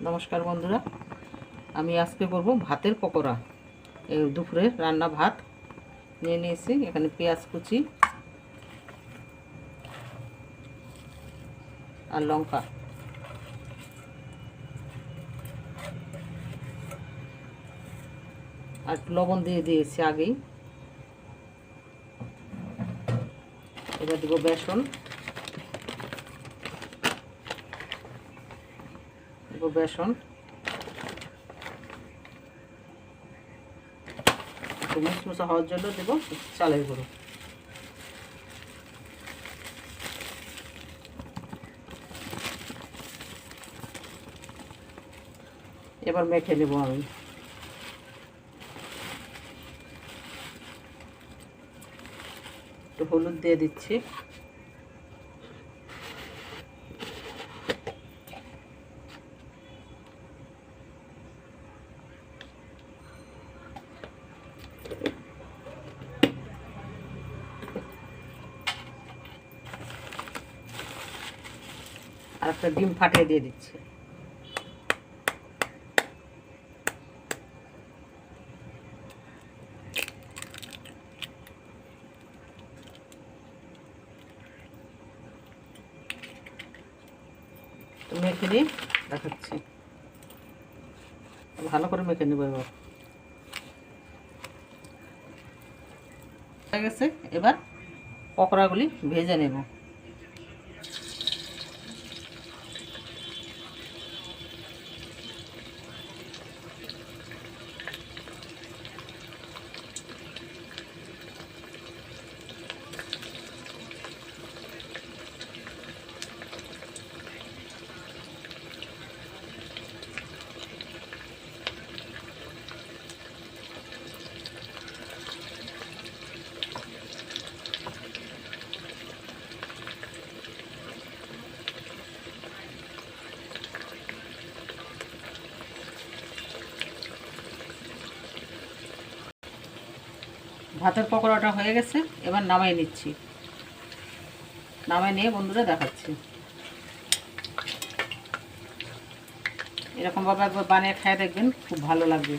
নমস্কার বন্ধুরা, আমি আজকে করব ভাতের পকোড়া। এই দুপুরে রান্না ভাত নিয়ে নিয়েছি। এখানে পেঁয়াজ কুচি আর লঙ্কা, আর লবণ দিয়ে দিয়েছি আগেই। এবার দেবো বেসন, একটু মুসমুসা হওয়ার জন্য দেবো চালের গুঁড়ো। এবার মেখে নেব আমি। একটু হলুদ দিয়ে দিচ্ছি, আর একটা ডিম ফাটিয়ে দিয়ে দিচ্ছি। তো মেখে নিয়ে দেখাচ্ছি, ভালো করে মেখে নেব। এবার হয়ে গেছে, এবার পকোড়াগুলি ভেজে নেব। ভাতের পকোড়াটা হয়ে গেছে, এবার নামাই নিচ্ছি। নামাই নিয়ে বন্ধুরা দেখাচ্ছি। এরকমভাবে একবার বানিয়ে খেয়ে দেখবেন, খুব ভালো লাগবে।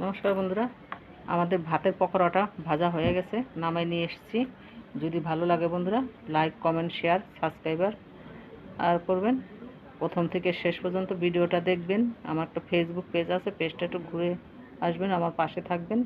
নমস্কার বন্ধুরা, আমাদের ভাতের পকোড়াটা ভাজা হয়ে গেছে, নামাই নিয়ে এসেছি। যদি ভালো লাগে বন্ধুরা, লাইক, কমেন্ট, শেয়ার, সাবস্ক্রাইবার আর করবেন। প্রথম থেকে শেষ পর্যন্ত ভিডিওটা দেখবেন। আমার একটা ফেসবুক পেজ আছে, পেজটা একটু ঘুরে আসবেন, আমার পাশে থাকবেন।